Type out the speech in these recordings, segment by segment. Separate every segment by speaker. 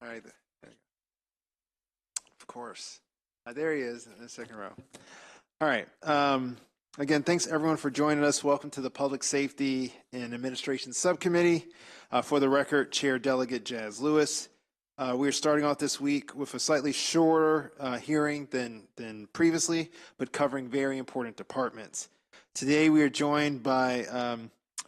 Speaker 1: All right, there you go. Of course. There he is in the second row. All right. Again, thanks everyone for joining us. Welcome to the Public Safety and Administration Subcommittee. For the record, Chair Delegate Jazz Lewis. We're starting off this week with a slightly shorter hearing than previously, but covering very important departments. Today we are joined by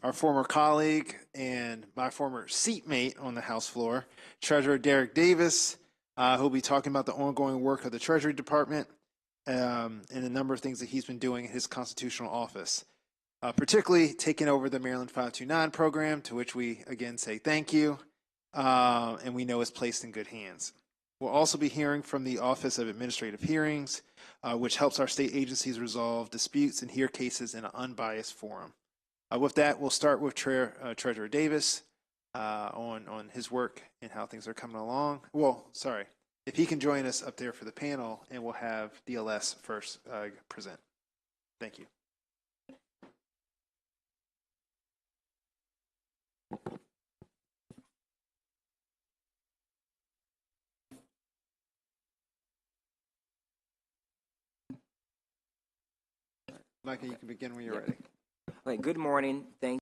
Speaker 1: our former colleague and my former seatmate on the House floor, Treasurer Derek Davis, who'll be talking about the ongoing work of the Treasury Department and a number of things that he's been doing in his constitutional office, particularly taking over the Maryland 529 program, to which we again say thank you, and we know is placed in good hands. We'll also be hearing from the Office of Administrative Hearings, which helps our state agencies resolve disputes and hear cases in an unbiased forum. With that, we'll start with Treasurer Davis on his work and how things are coming along. Well, sorry, if he can join us up there for the panel, and we'll have DLS first present. Thank you. Micah, you can begin when you're ready.
Speaker 2: All right, good morning. Thank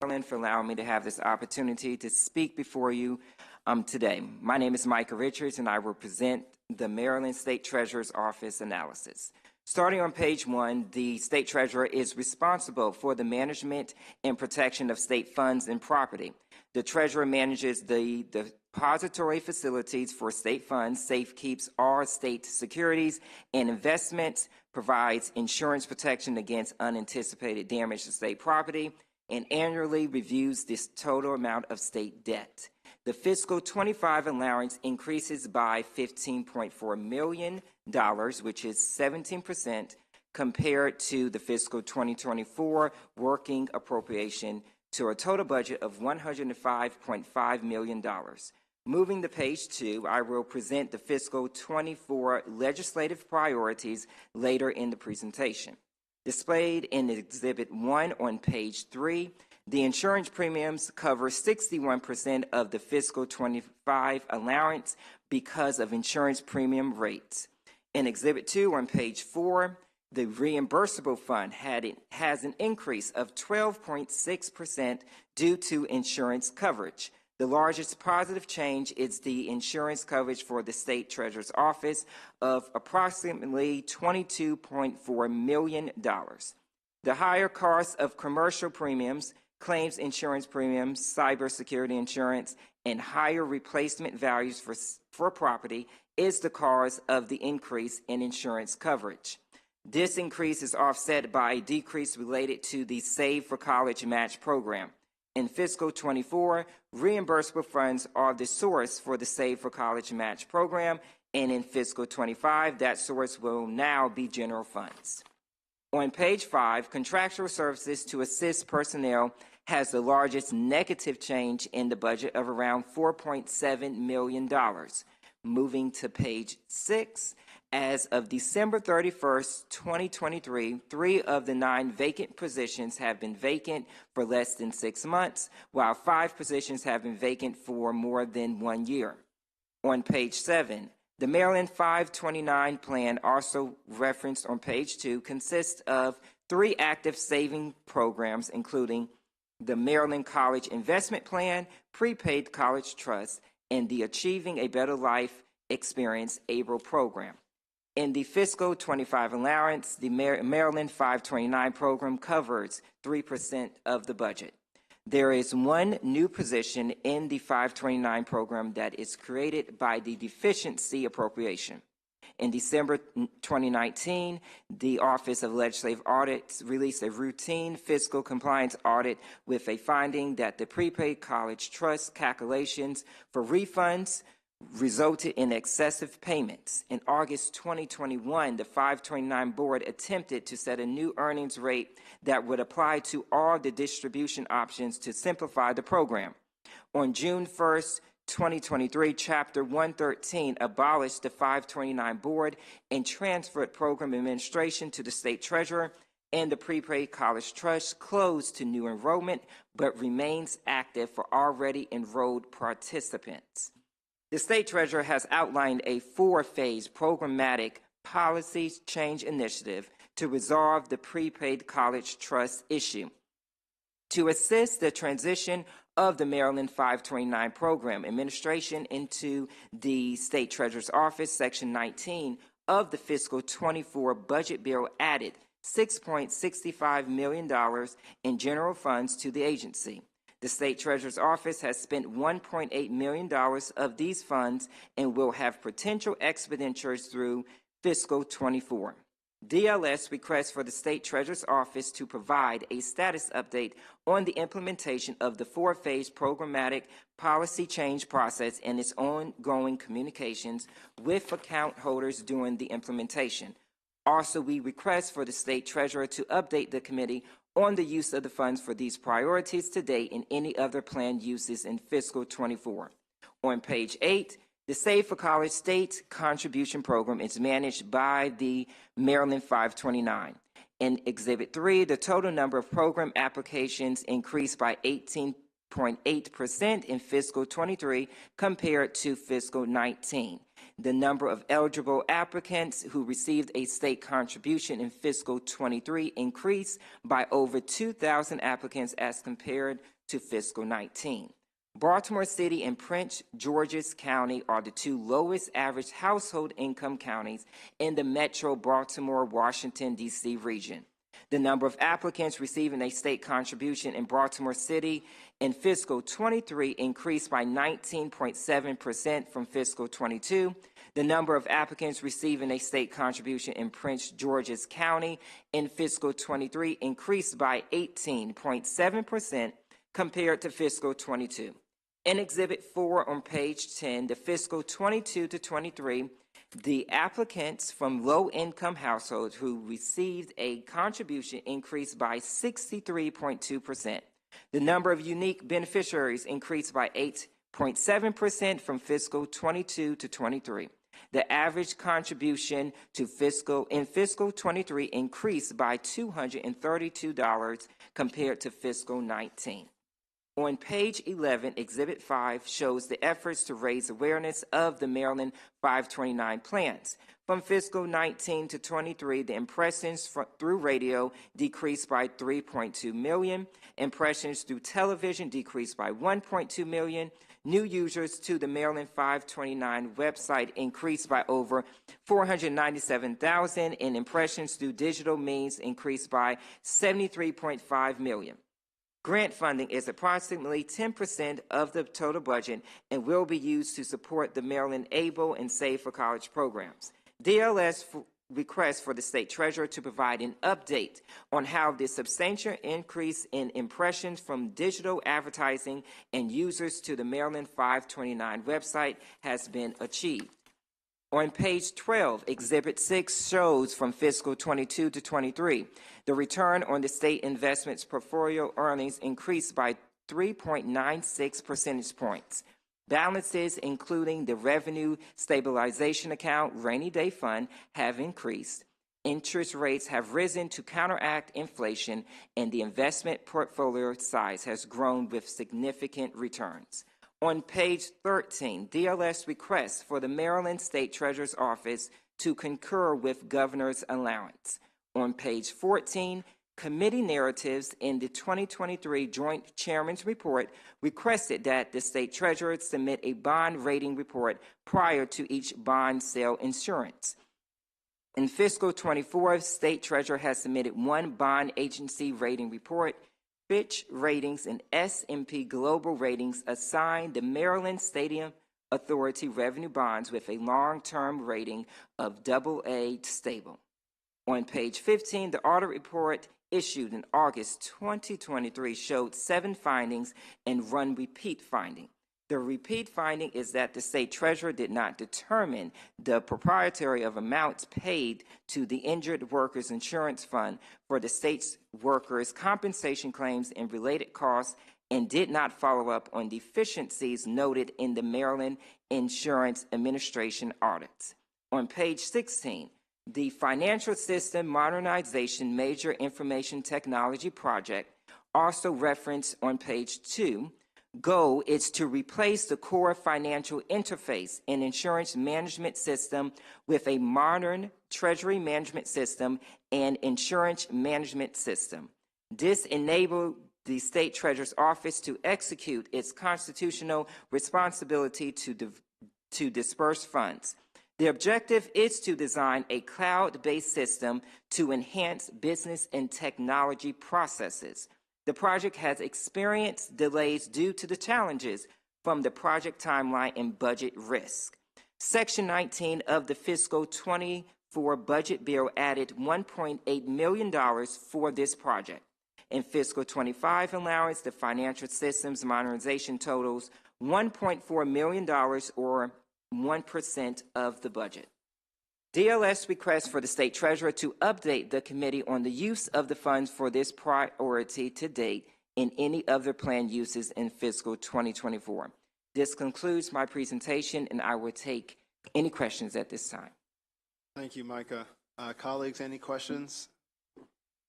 Speaker 2: you for allowing me to have this opportunity to speak before you today. My name is Micah Richards, and I represent the Maryland State Treasurer's Office analysis. Starting on page 1, the State Treasurer is responsible for the management and protection of state funds and property. The Treasurer manages the depository facilities for state funds, safekeeps all state securities and investments, provides insurance protection against unanticipated damage to state property, and annually reviews this total amount of state debt. The fiscal 25 allowance increases by $15.4 million, which is 17%, compared to the fiscal 2024 working appropriation, to a total budget of $105.5 million. Moving to page 2, I will present the fiscal 24 legislative priorities later in the presentation. Displayed in Exhibit 1 on page 3, the insurance premiums cover 61% of the fiscal 25 allowance because of insurance premium rates. In Exhibit 2 on page 4, the reimbursable fund has an increase of 12.6% due to insurance coverage. The largest positive change is the insurance coverage for the State Treasurer's Office of approximately $22.4 million. The higher cost of commercial premiums, claims insurance premiums, cybersecurity insurance, and higher replacement values for property is the cause of the increase in insurance coverage. This increase is offset by a decrease related to the Save for College Match program. In fiscal 24, reimbursable funds are the source for the Save for College Match program, and in fiscal 25, that source will now be general funds. On page 5, contractual services to assist personnel has the largest negative change in the budget of around $4.7 million. Moving to page 6, as of December 31st, 2023, 3 of the 9 vacant positions have been vacant for less than 6 months, while 5 positions have been vacant for more than 1 year. On page 7, the Maryland 529 plan, also referenced on page 2, consists of 3 active saving programs, including the Maryland College Investment Plan, Prepaid College Trust, and the Achieving a Better Life Experience ABRE program. In the fiscal 25 allowance, the Maryland 529 program covers 3% of the budget. There is 1 new position in the 529 program that is created by the deficiency appropriation. In December 2019, the Office of Legislative Audits released a routine fiscal compliance audit with a finding that the prepaid college trust calculations for refunds resulted in excessive payments. In August 2021, the 529 board attempted to set a new earnings rate that would apply to all the distribution options to simplify the program. On June 1st, 2023, Chapter 113 abolished the 529 board and transferred program administration to the state treasurer. and the prepaid college trust closed to new enrollment but remains active for already enrolled participants. The state treasurer has outlined a 4-phase programmatic policy change initiative to resolve the prepaid college trust issue. To assist the transition of the Maryland 529 program administration into the state treasurer's office, Section 19 of the fiscal 24 budget bill added $6.65 million in general funds to the agency. The state treasurer's office has spent $1.8 million of these funds and will have potential expenditures through fiscal 24. DLS requests for the state treasurer's office to provide a status update on the implementation of the 4-phase programmatic policy change process and its ongoing communications with account holders during the implementation. Also, we request for the state treasurer to update the committee on the use of the funds for these priorities to date and any other planned uses in fiscal 24. On page 8, the Save for College State Contribution Program is managed by the Maryland 529. In Exhibit 3, the total number of program applications increased by 18.8% in fiscal 23 compared to fiscal 19. The number of eligible applicants who received a state contribution in fiscal 23 increased by over 2,000 applicants as compared to fiscal 19. Baltimore City and Prince George's County are the 2 lowest average household income counties in the metro Baltimore, Washington, D.C. region. The number of applicants receiving a state contribution in Baltimore City in fiscal 23 increased by 19.7% from fiscal 22. The number of applicants receiving a state contribution in Prince George's County in fiscal 23 increased by 18.7% compared to fiscal 22. In Exhibit 4 on page 10, the fiscal 22 to 23, the applicants from low-income households who received a contribution increased by 63.2%. The number of unique beneficiaries increased by 8.7% from fiscal 22 to 23. The average contribution to fiscal 23 increased by $232 compared to fiscal 19. On page 11, Exhibit 5 shows the efforts to raise awareness of the Maryland 529 plans. From fiscal 19 to 23, the impressions through radio decreased by 3.2 million. Impressions through television decreased by 1.2 million. New users to the Maryland 529 website increased by over 497,000, and impressions through digital means increased by 73.5 million. Grant funding is approximately 10% of the total budget and will be used to support the Maryland ABLE and Save for College programs. DLS requests for the state treasurer to provide an update on how the substantial increase in impressions from digital advertising and users to the Maryland 529 website has been achieved. On page 12, Exhibit 6 shows from fiscal 22 to 23, the return on the state investments portfolio earnings increased by 3.96 percentage points. Balances, including the Revenue Stabilization Account Rainy Day Fund, have increased. Interest rates have risen to counteract inflation, and the investment portfolio size has grown with significant returns. On page 13, DLS requests for the Maryland State Treasurer's Office to concur with Governor's allowance. On page 14, committee narratives in the 2023 Joint Chairman's Report requested that the State Treasurer submit a bond rating report prior to each bond sale insurance. In fiscal 24, State Treasurer has submitted 1 bond agency rating report. Fitch Ratings and S&P Global Ratings assigned the Maryland Stadium Authority revenue bonds with a long-term rating of AA stable. On page 15, the audit report issued in August 2023 showed 7 findings and 1 repeat finding. The repeat finding is that the state treasurer did not determine the proprietary of amounts paid to the Injured Workers Insurance Fund for the state's workers' compensation claims and related costs, and did not follow up on deficiencies noted in the Maryland Insurance Administration audits. On page 16, The Financial System Modernization Major Information Technology Project, also referenced on page 2, goal is to replace the core financial interface and insurance management system with a modern treasury management system and insurance management system. This enabled the State Treasurer's Office to execute its constitutional responsibility to disperse funds. The objective is to design a cloud-based system to enhance business and technology processes. The project has experienced delays due to the challenges from the project timeline and budget risk. Section 19 of the fiscal 24 budget bill added $1.8 million for this project. In fiscal 25 allowance, the financial systems modernization totals $1.4 million, or 1% of the budget. DLS requests for the State Treasurer to update the committee on the use of the funds for this priority to date and any other planned uses in fiscal 2024. This concludes my presentation, and I will take any questions at this time.
Speaker 1: Thank you, Micah. Colleagues, any questions?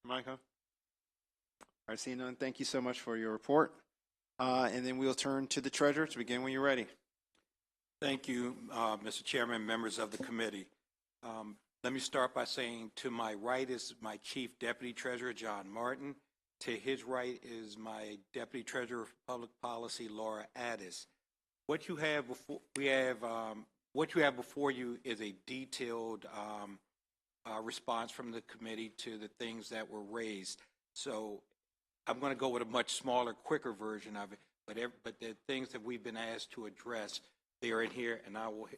Speaker 1: Micah? All right, seeing none, thank you so much for your report. And then we'll turn to the Treasurer to begin when you're ready.
Speaker 3: Thank you, Mr. Chairman, members of the committee. Let me start by saying to my right is my Chief Deputy Treasurer, John Martin. To his right is my Deputy Treasurer for Public Policy, Laura Addis. What you have before you is a detailed response from the committee to the things that were raised. So I'm going to go with a much smaller, quicker version of it, but the things that we've been asked to address, they are in here, and I will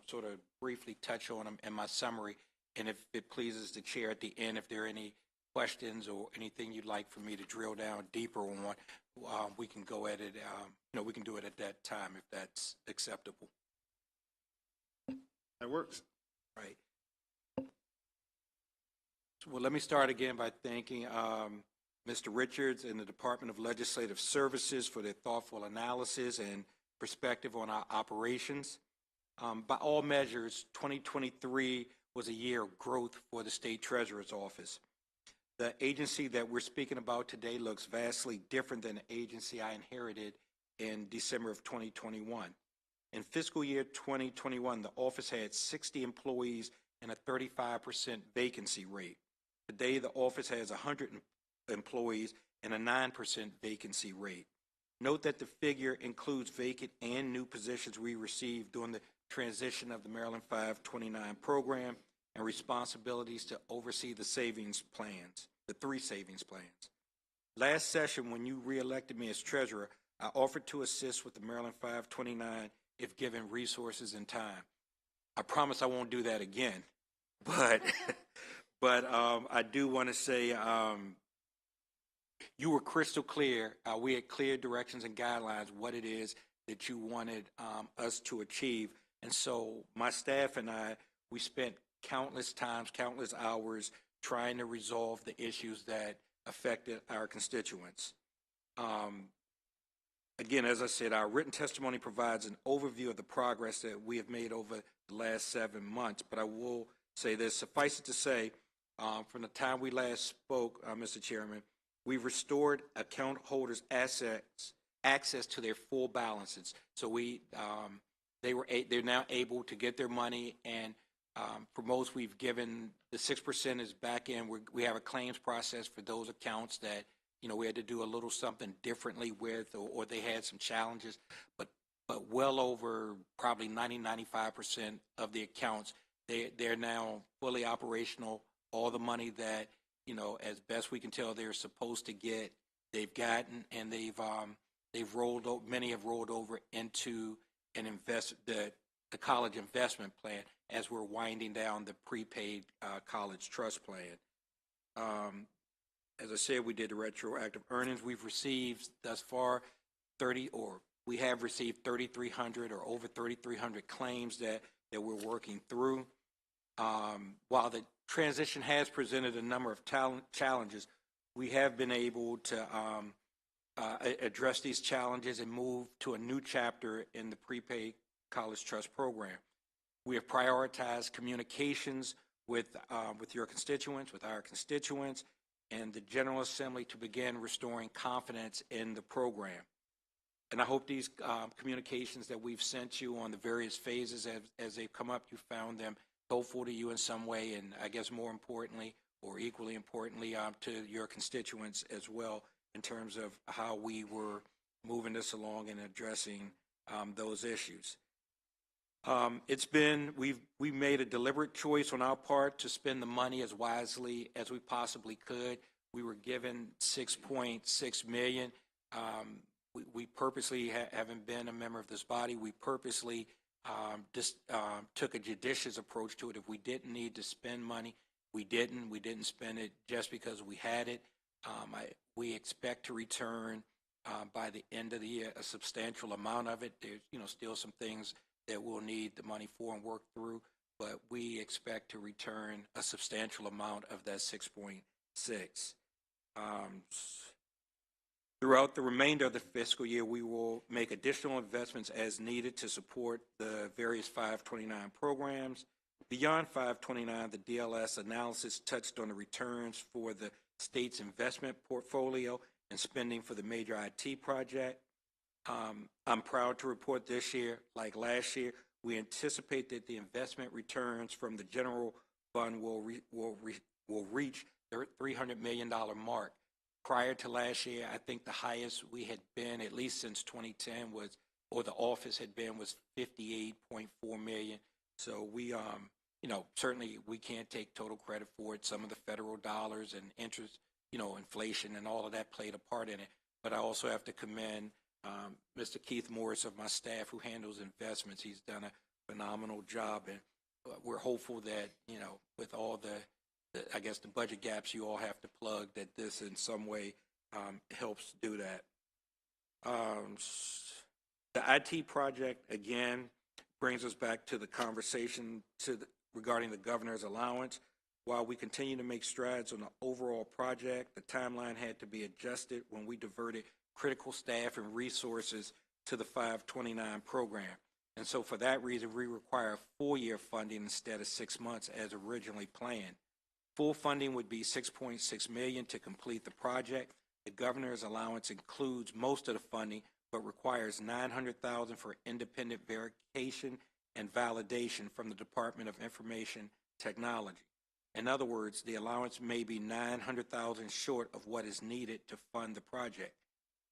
Speaker 3: sort of briefly touch on them in my summary. And if it pleases the chair at the end, if there are any questions or anything you'd like for me to drill down deeper on, we can go at it. We can do it at that time if that's acceptable.
Speaker 1: That works.
Speaker 3: Right. Well, let me start again by thanking Mr. Richards and the Department of Legislative Services for their thoughtful analysis and perspective on our operations. By all measures, 2023 was a year of growth for the State Treasurer's Office. The agency that we're speaking about today looks vastly different than the agency I inherited in December of 2021. In fiscal year 2021, the office had 60 employees and a 35% vacancy rate. Today, the office has 100 employees and a 9% vacancy rate. Note that the figure includes vacant and new positions we received during the transition of the Maryland 529 program and responsibilities to oversee the savings plans, the 3 savings plans. Last session, when you reelected me as treasurer, I offered to assist with the Maryland 529 if given resources and time. I promise I won't do that again, but I do want to say you were crystal clear. We had clear directions and guidelines what it is that you wanted us to achieve. And so my staff and I, we spent countless times, countless hours trying to resolve the issues that affected our constituents. Again, as I said, our written testimony provides an overview of the progress that we have made over the last 7 months. But I will say this, suffice it to say, from the time we last spoke, Mr. Chairman, we've restored account holders' access to their full balances. So they're now able to get their money, and for most, we've given the 6% is back in. We have a claims process for those accounts that we had to do a little something differently with, or they had some challenges. But well over probably 95% of the accounts, they're now fully operational. All the money that as best we can tell, they're supposed to get, they've gotten, and they've rolled over. Many have rolled over into the college investment plan as we're winding down the prepaid college trust plan. As I said, we did the retroactive earnings. We've received thus far we have received 3,300 or over 3,300 claims that we're working through. While the transition has presented a number of challenges, we have been able to address these challenges and move to a new chapter in the prepaid college trust program. We have prioritized communications with your constituents, with our constituents, and the General Assembly to begin restoring confidence in the program. And I hope these communications that we've sent you on the various phases as they've come up, you found them helpful to you in some way, and I guess more importantly, or equally importantly, to your constituents as well, in terms of how we were moving this along and addressing those issues. We've made a deliberate choice on our part to spend the money as wisely as we possibly could. We were given $6.6 million. We purposely, having been a member of this body, we purposely took a judicious approach to it. If we didn't need to spend money, we didn't. We didn't spend it just because we had it. We expect to return by the end of the year a substantial amount of it. There's still some things that we'll need the money for and work through, but we expect to return a substantial amount of that 6.6. Throughout the remainder of the fiscal year, we will make additional investments as needed to support the various 529 programs. Beyond 529, the DLS analysis touched on the returns for the state's investment portfolio and spending for the major IT project. I'm proud to report this year, like last year, we anticipate that the investment returns from the general fund will reach the $300 million mark. Prior to last year, I think the highest we had been, at least since 2010, the office had been, was $58.4 million. So we, certainly we can't take total credit for it. Some of the federal dollars and interest, inflation and all of that played a part in it. But I also have to commend Mr. Keith Morris of my staff, who handles investments. He's done a phenomenal job, and we're hopeful that, with all I guess the budget gaps you all have to plug, that this in some way helps do that. The IT project, again, brings us back to the conversation regarding the governor's allowance. While we continue to make strides on the overall project, the timeline had to be adjusted when we diverted critical staff and resources to the 529 program. And so for that reason, we require full-year funding instead of 6 months as originally planned. Full funding would be $6.6 million to complete the project. The governor's allowance includes most of the funding, but requires $900,000 for independent verification and validation from the Department of Information Technology. In other words, the allowance may be $900,000 short of what is needed to fund the project.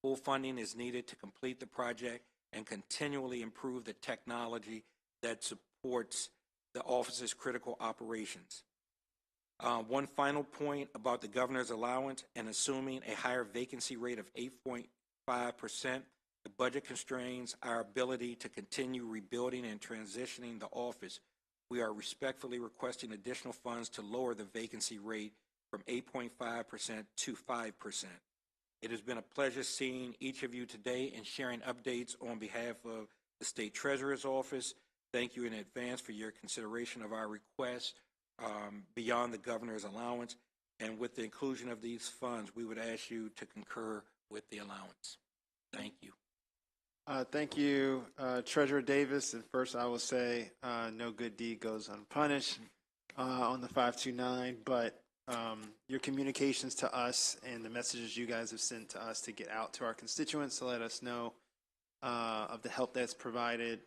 Speaker 3: Full funding is needed to complete the project and continually improve the technology that supports the office's critical operations. One final point about the governor's allowance: and assuming a higher vacancy rate of 8.5%, the budget constrains our ability to continue rebuilding and transitioning the office. We are respectfully requesting additional funds to lower the vacancy rate from 8.5% to 5%. It has been a pleasure seeing each of you today and sharing updates on behalf of the State Treasurer's Office. Thank you in advance for your consideration of our request beyond the governor's allowance. And with the inclusion of these funds, we would ask you to concur with the allowance. Thank you.
Speaker 1: Thank you, Treasurer Davis. And first, I will say no good deed goes unpunished on the 529, but your communications to us and the messages you guys have sent to us to get out to our constituents to let us know of the help that's provided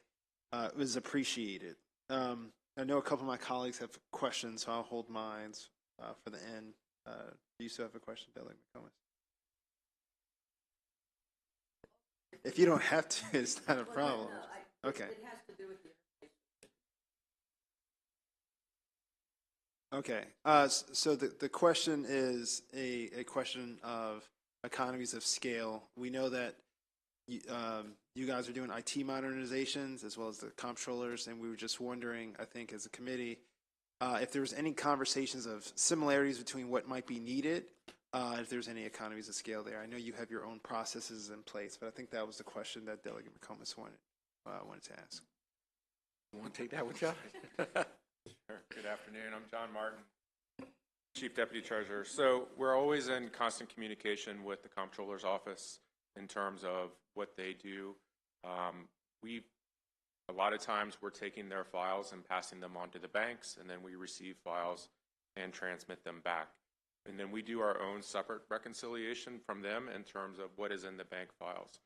Speaker 1: was appreciated. I know a couple of my colleagues have questions, so I'll hold mine for the end. Do you still have a question, Delegate McComas? If you don't have to, it's not a problem. Okay. It has to do with the Okay. So the question is a question of economies of scale. We know that you guys are doing IT modernizations as well as the comptrollers, and we were just wondering, I think, as a committee, if there was any conversations of similarities between what might be needed, if there's any economies of scale there. I know you have your own processes in place, but I think that was the question that Delegate McComas wanted to ask.
Speaker 3: You want to take that one, John?
Speaker 4: Sure. Good afternoon. I'm John Martin, Chief Deputy Treasurer. So we're always in constant communication with the Comptroller's Office in terms of what they do. A lot of times we're taking their files and passing them on to the banks, and then we receive files and transmit them back. And then we do our own separate reconciliation from them in terms of what is in the bank files.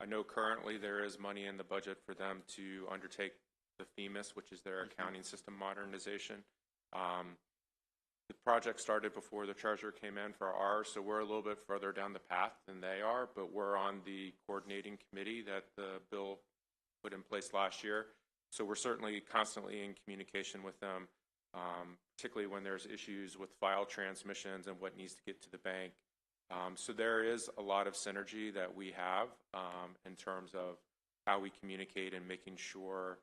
Speaker 4: I know currently there is money in the budget for them to undertake the FEMAS, which is their accounting system modernization. The project started before the treasurer came in for ours, so we're a little bit further down the path than they are, but we're on the coordinating committee that the bill put in place last year. So we're certainly constantly in communication with them, particularly when there's issues with file transmissions and what needs to get to the bank. So there is a lot of synergy that we have in terms of how we communicate and making sure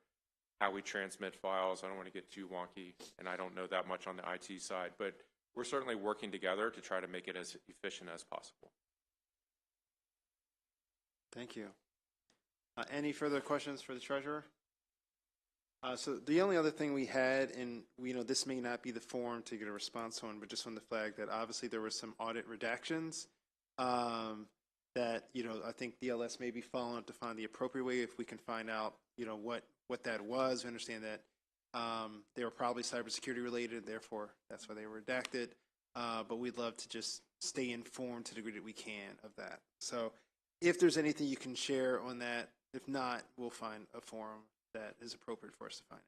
Speaker 4: how we transmit files. I don't want to get too wonky, and I don't know that much on the IT side, but we're certainly working together to try to make it as efficient as possible.
Speaker 1: Thank you. Any further questions for the treasurer? So the only other thing we had, and we know this may not be the forum to get a response on, but just wanted to flag that obviously there were some audit redactions that, I think DLS may be following up to find the appropriate way if we can find out, what that was. We understand that they were probably cybersecurity related, therefore that's why they were redacted. But we'd love to just stay informed to the degree that we can of that. So if there's anything you can share on that, if not, we'll find a forum that is appropriate for us to find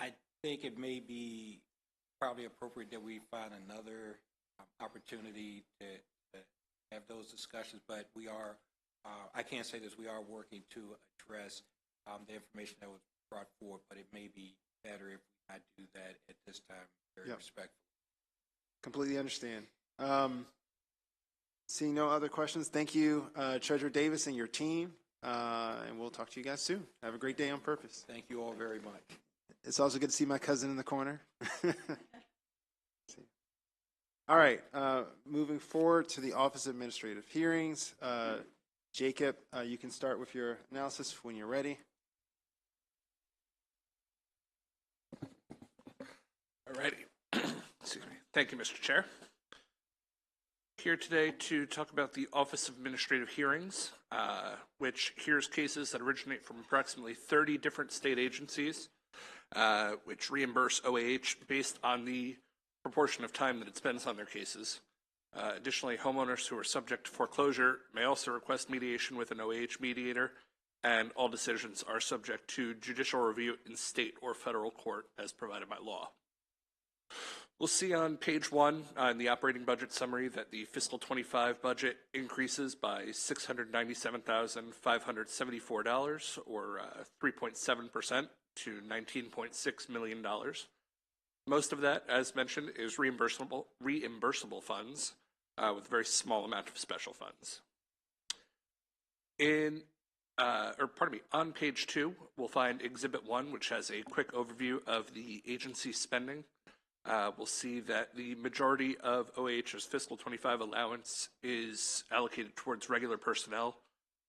Speaker 1: out.
Speaker 3: I think it may be probably appropriate that we find another opportunity to have those discussions, but we are, I can't say this, we are working to address the information that was brought forward, but it may be better if we not do that at this time, very respectfully. Completely
Speaker 1: understand. Seeing no other questions, thank you, Treasurer Davis and your team, and we'll talk to you guys soon. Have a great day on purpose.
Speaker 3: Thank you all very much.
Speaker 1: It's also good to see my cousin in the corner. All right, moving forward to the Office of Administrative Hearings. Jacob, you can start with your analysis when you're ready.
Speaker 5: All righty. Excuse me. Thank you, Mr. Chair. Here today to talk about the Office of Administrative Hearings, which hears cases that originate from approximately 30 different state agencies, which reimburse OAH based on the proportion of time that it spends on their cases. Additionally, homeowners who are subject to foreclosure may also request mediation with an OAH mediator, and all decisions are subject to judicial review in state or federal court as provided by law. We'll see on page 1 in the operating budget summary that the fiscal 25 budget increases by $697,574, or 3.7% to $19.6 million. Most of that, as mentioned, is reimbursable funds with a very small amount of special funds. On page 2, we'll find Exhibit 1, which has a quick overview of the agency spending. We'll see that the majority of OAH's fiscal 25 allowance is allocated towards regular personnel,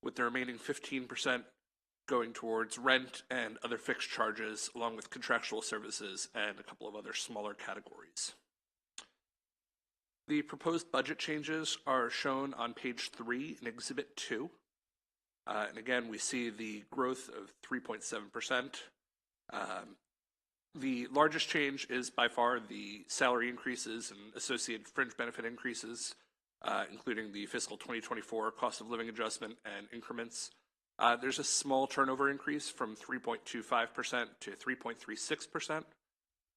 Speaker 5: with the remaining 15% going towards rent and other fixed charges, along with contractual services and a couple of other smaller categories. The proposed budget changes are shown on page 3 in Exhibit 2. And again, we see the growth of 3.7%. The largest change is by far the salary increases and associated fringe benefit increases, including the fiscal 2024 cost of living adjustment and increments. There's a small turnover increase from 3.25% to 3.36%,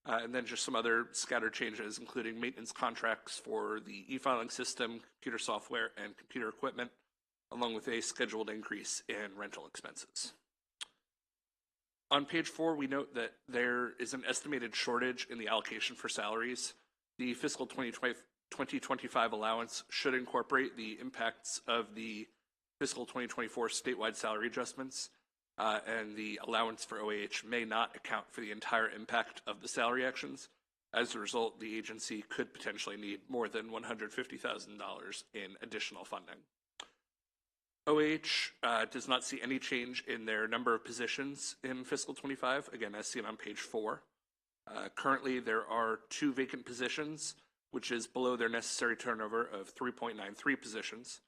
Speaker 5: and then just some other scattered changes, including maintenance contracts for the e-filing system, computer software, and computer equipment, along with a scheduled increase in rental expenses. On page 4, we note that there is an estimated shortage in the allocation for salaries. The fiscal 2025 allowance should incorporate the impacts of the fiscal 2024 statewide salary adjustments, and the allowance for OAH may not account for the entire impact of the salary actions. As a result, the agency could potentially need more than $150,000 in additional funding. OAH does not see any change in their number of positions in fiscal 25, again, as seen on page 4. Currently, there are 2 vacant positions, which is below their necessary turnover of 3.93 positions.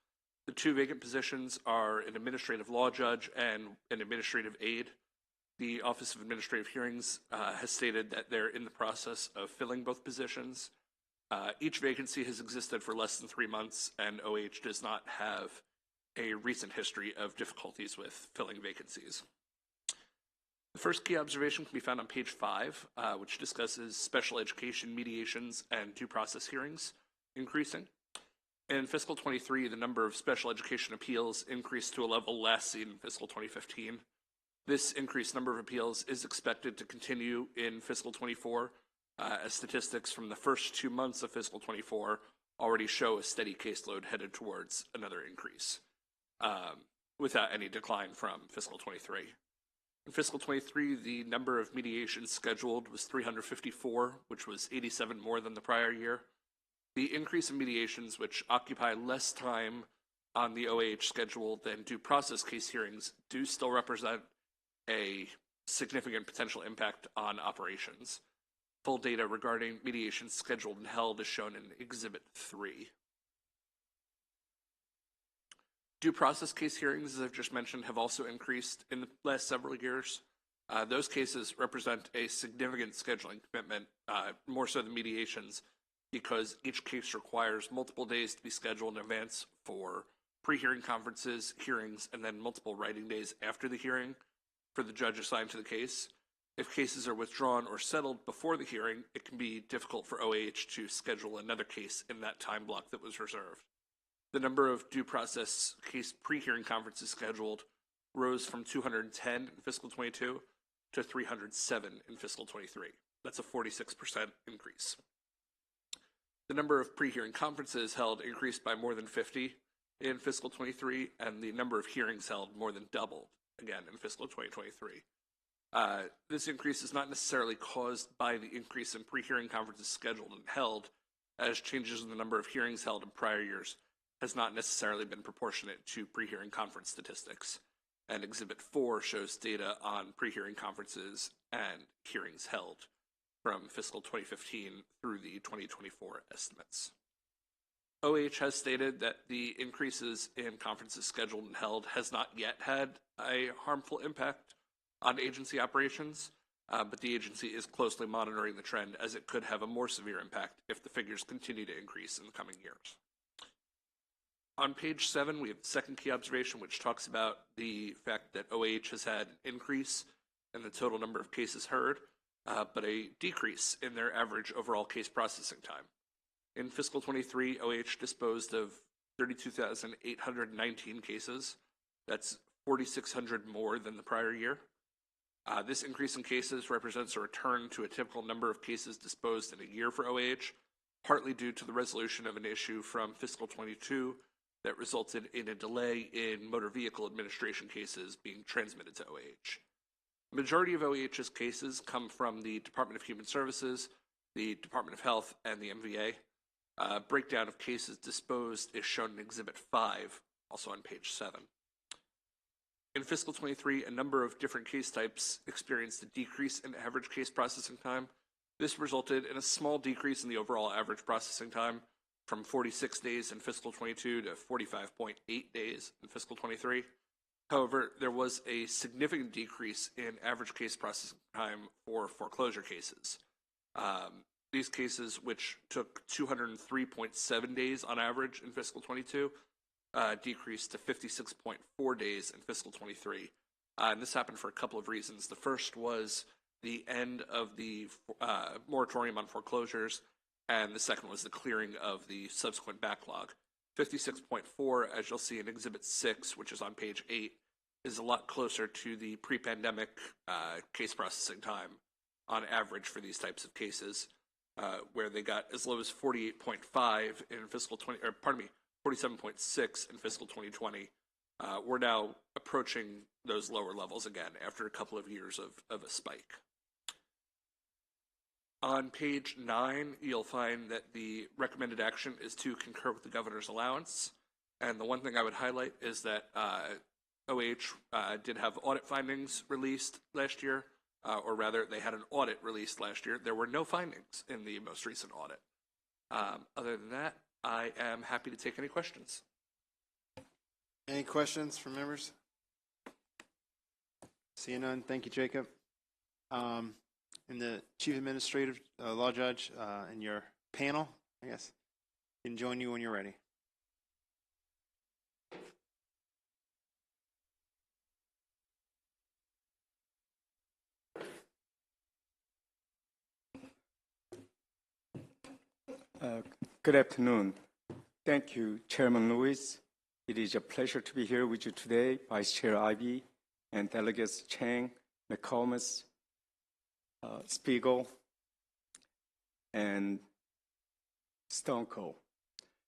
Speaker 5: The two vacant positions are an administrative law judge and an administrative aide. The Office of Administrative Hearings has stated that they're in the process of filling both positions. Each vacancy has existed for less than 3 months, and OH does not have a recent history of difficulties with filling vacancies. The first key observation can be found on page 5, which discusses special education mediations and due process hearings increasing. In fiscal 23, the number of special education appeals increased to a level last seen in fiscal 2015. This increased number of appeals is expected to continue in fiscal 24, as statistics from the first 2 months of fiscal 24 already show a steady caseload headed towards another increase, without any decline from fiscal 23. In fiscal 23, the number of mediations scheduled was 354, which was 87 more than the prior year. The increase in mediations, which occupy less time on the OAH schedule than due process case hearings, do still represent a significant potential impact on operations. Full data regarding mediations scheduled and held is shown in Exhibit 3. Due process case hearings, as I've just mentioned, have also increased in the last several years. Those cases represent a significant scheduling commitment, more so than mediations, because each case requires multiple days to be scheduled in advance for pre-hearing conferences, hearings, and then multiple writing days after the hearing for the judge assigned to the case. If cases are withdrawn or settled before the hearing, it can be difficult for OAH to schedule another case in that time block that was reserved. The number of due process case pre-hearing conferences scheduled rose from 210 in fiscal 22 to 307 in fiscal 23. That's a 46% increase. The number of pre-hearing conferences held increased by more than 50 in fiscal 23, and the number of hearings held more than doubled, again, in fiscal 2023. This increase is not necessarily caused by the increase in pre-hearing conferences scheduled and held, as changes in the number of hearings held in prior years has not necessarily been proportionate to pre-hearing conference statistics. And Exhibit 4 shows data on pre-hearing conferences and hearings held from fiscal 2015 through the 2024 estimates. OAH has stated that the increases in conferences scheduled and held has not yet had a harmful impact on agency operations, but the agency is closely monitoring the trend, as it could have a more severe impact if the figures continue to increase in the coming years. On page 7, we have the second key observation, which talks about the fact that OAH has had an increase in the total number of cases heard, but a decrease in their average overall case processing time. In fiscal 23, OAH disposed of 32,819 cases. That's 4,600 more than the prior year. This increase in cases represents a return to a typical number of cases disposed in a year for OAH, partly due to the resolution of an issue from fiscal 22 that resulted in a delay in motor vehicle administration cases being transmitted to OAH. The majority of OAH's cases come from the Department of Human Services, the Department of Health, and the MVA. Breakdown of cases disposed is shown in Exhibit 5, also on page 7. In fiscal 23, a number of different case types experienced a decrease in average case processing time. This resulted in a small decrease in the overall average processing time from 46 days in fiscal 22 to 45.8 days in fiscal 23. However, there was a significant decrease in average case processing time for foreclosure cases. These cases, which took 203.7 days on average in fiscal 22, decreased to 56.4 days in fiscal 23. And this happened for a couple of reasons. The first was the end of the moratorium on foreclosures, and the second was the clearing of the subsequent backlog. 56.4, as you'll see in Exhibit 6, which is on page 8, is a lot closer to the pre-pandemic case processing time on average for these types of cases, where they got as low as 48.5 in fiscal 20, or pardon me, 47.6 in fiscal 2020. We're now approaching those lower levels again after a couple of years of a spike. On page 9, you'll find that the recommended action is to concur with the governor's allowance. And the one thing I would highlight is that OAH did have audit findings released last year, or rather, they had an audit released last year. There were no findings in the most recent audit. Other than that, I am happy to take any questions.
Speaker 1: Any questions from members? Seeing none, thank you, Jacob. And the Chief Administrative Law Judge and your panel, I guess, can join you when you're ready.
Speaker 6: Good afternoon. Thank you, Chairman Lewis. It is a pleasure to be here with you today, Vice Chair Ivey, and Delegates Chang, McComas, Spiegel, and Stonko.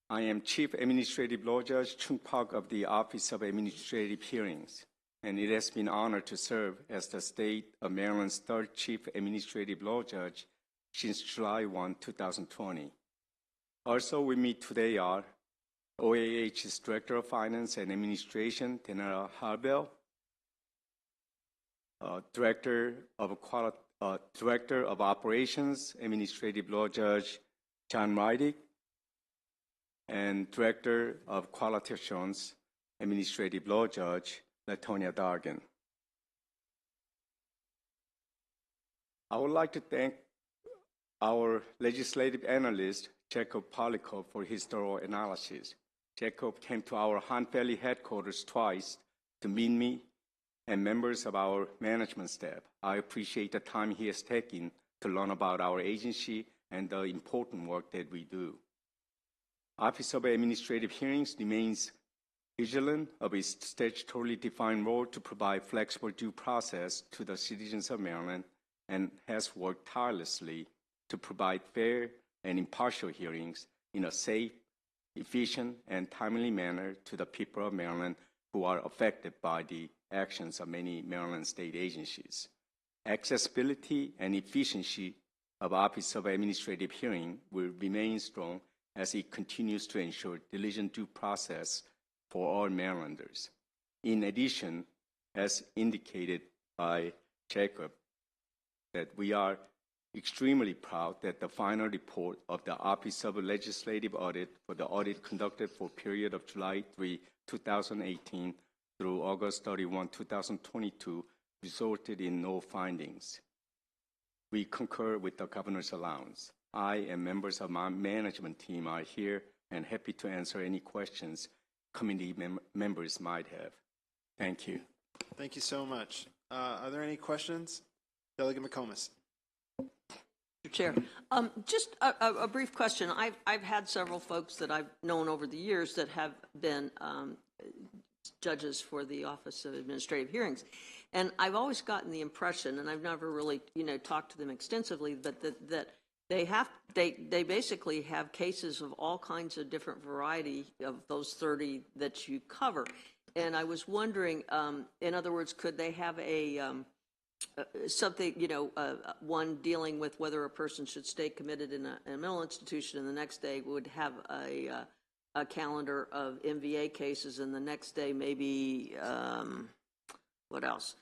Speaker 6: I am Chief Administrative Law Judge Chung Park of the Office of Administrative Hearings, and it has been an honor to serve as the State of Maryland's third Chief Administrative Law Judge since July 1, 2020. Also with me today are OAH's Director of Finance and Administration, Denara Harbel, Director of Operations, Administrative Law Judge John Rydick, and Director of Quality Assurance, Administrative Law Judge Latonia Dargan. I would like to thank our legislative analyst, Jacob Polyko, for his thorough analysis. Jacob came to our Hunt Valley headquarters twice to meet me and members of our management staff. I appreciate the time he has taken to learn about our agency and the important work that we do. Office of Administrative Hearings remains vigilant of its statutorily defined role to provide flexible due process to the citizens of Maryland and has worked tirelessly to provide fair and impartial hearings in a safe, efficient, and timely manner to the people of Maryland who are affected by the actions of many Maryland state agencies. Accessibility and efficiency of Office of Administrative Hearing will remain strong as it continues to ensure diligent due process for all Marylanders. In addition, as indicated by Jacob, that we are extremely proud that the final report of the Office of Legislative Audit for the audit conducted for a period of July 3, 2018 through August 31, 2022 resulted in no findings. We concur with the Governor's allowance. I and members of my management team are here and happy to answer any questions committee members might have. Thank you.
Speaker 1: Thank you so much. Are there any questions? Delegate McComas.
Speaker 7: Mr. Chair, just a brief question. I've had several folks that I've known over the years that have been judges for the Office of Administrative Hearings, and I've always gotten the impression, and I've never really, talked to them extensively, but that they basically have cases of all kinds of different variety of those 30 that you cover, and I was wondering, in other words, could they have a something, one dealing with whether a person should stay committed in a mental institution, and the next day would have a calendar of MVA cases, and the next day maybe, what else?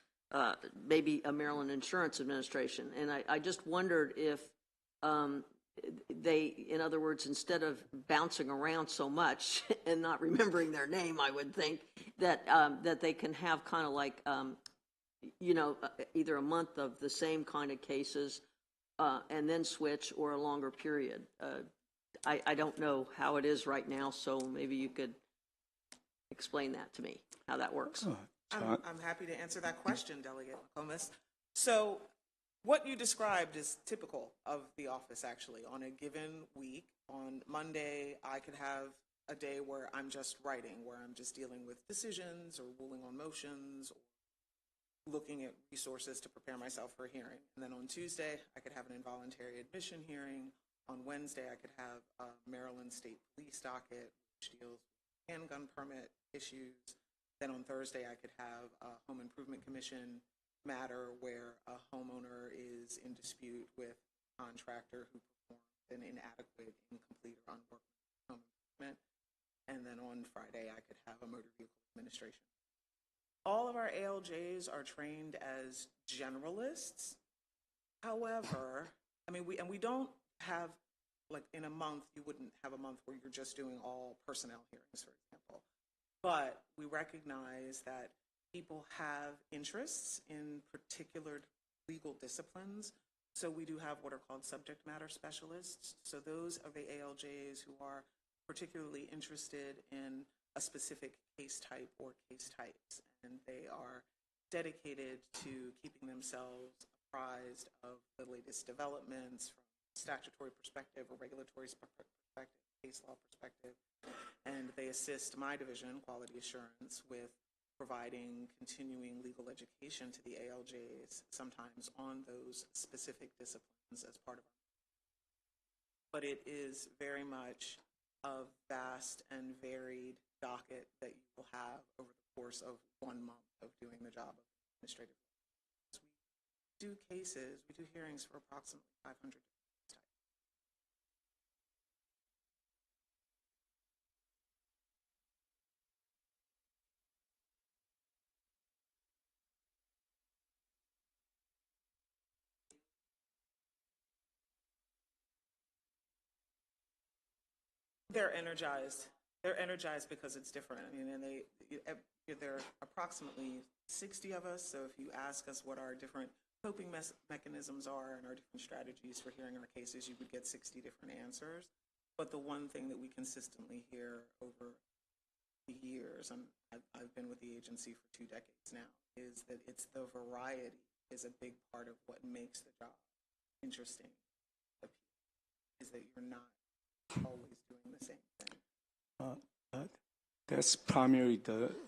Speaker 7: Maybe a Maryland Insurance Administration. And I just wondered if they, in other words, instead of bouncing around so much and not remembering their name, I would think that that they can have kind of like, either a month of the same kind of cases and then switch, or a longer period. I don't know how it is right now, so maybe you could explain that to me, how that works.
Speaker 8: I'm happy to answer that question, Delegate McComas. So what you described is typical of the office, actually. On a given week, on Monday, I could have a day where I'm just writing, where I'm just dealing with decisions or ruling on motions or looking at resources to prepare myself for a hearing. And then on Tuesday, I could have an involuntary admission hearing. On Wednesday, I could have a Maryland State Police docket, which deals with handgun permit issues. Then on Thursday, I could have a Home Improvement Commission matter where a homeowner is in dispute with a contractor who performed an inadequate, incomplete, or unworkable home improvement. And then on Friday, I could have a motor vehicle administration. All of our ALJs are trained as generalists. However, we don't have, like in a month, you wouldn't have a month where you're just doing all personnel hearings, for example. But we recognize that people have interests in particular legal disciplines. So we do have what are called subject matter specialists. So those are the ALJs who are particularly interested in a specific case type or case types. And they are dedicated to keeping themselves apprised of the latest developments from a statutory perspective or regulatory perspective, case law perspective. And they assist my division, Quality Assurance, with providing continuing legal education to the ALJs, sometimes on those specific disciplines as part of our. But it is very much a vast and varied docket that you will have over the course of 1 month of doing the job of administrative law. So we do cases, we do hearings for approximately 500 types. They're energized. They're energized because it's different. I mean, and there are approximately 60 of us. So if you ask us what our different coping mechanisms are and our different strategies for hearing our cases, you would get 60 different answers. But the one thing that we consistently hear over the years, I've been with the agency for 2 decades now, is that it's the variety is a big part of what makes the job interesting. Is that you're not always doing the same thing.
Speaker 6: That's primarily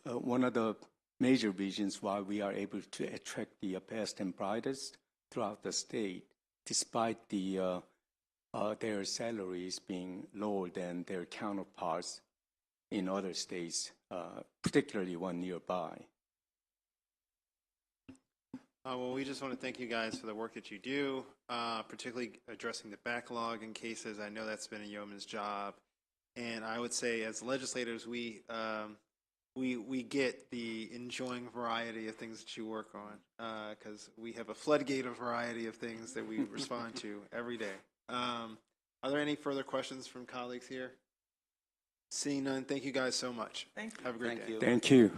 Speaker 6: one of the major reasons why we are able to attract the best and brightest throughout the state, despite their salaries being lower than their counterparts in other states, particularly one nearby.
Speaker 1: Well, we just want to thank you guys for the work that you do, particularly addressing the backlog in cases. I know that's been a yeoman's job. And I would say as legislators, we get the enjoying variety of things that you work on, because we have a floodgate of variety of things that we respond to every day. Are there any further questions from colleagues here? Seeing none, thank you guys so much.
Speaker 8: Thank you.
Speaker 1: Have a great day.
Speaker 6: Thank you.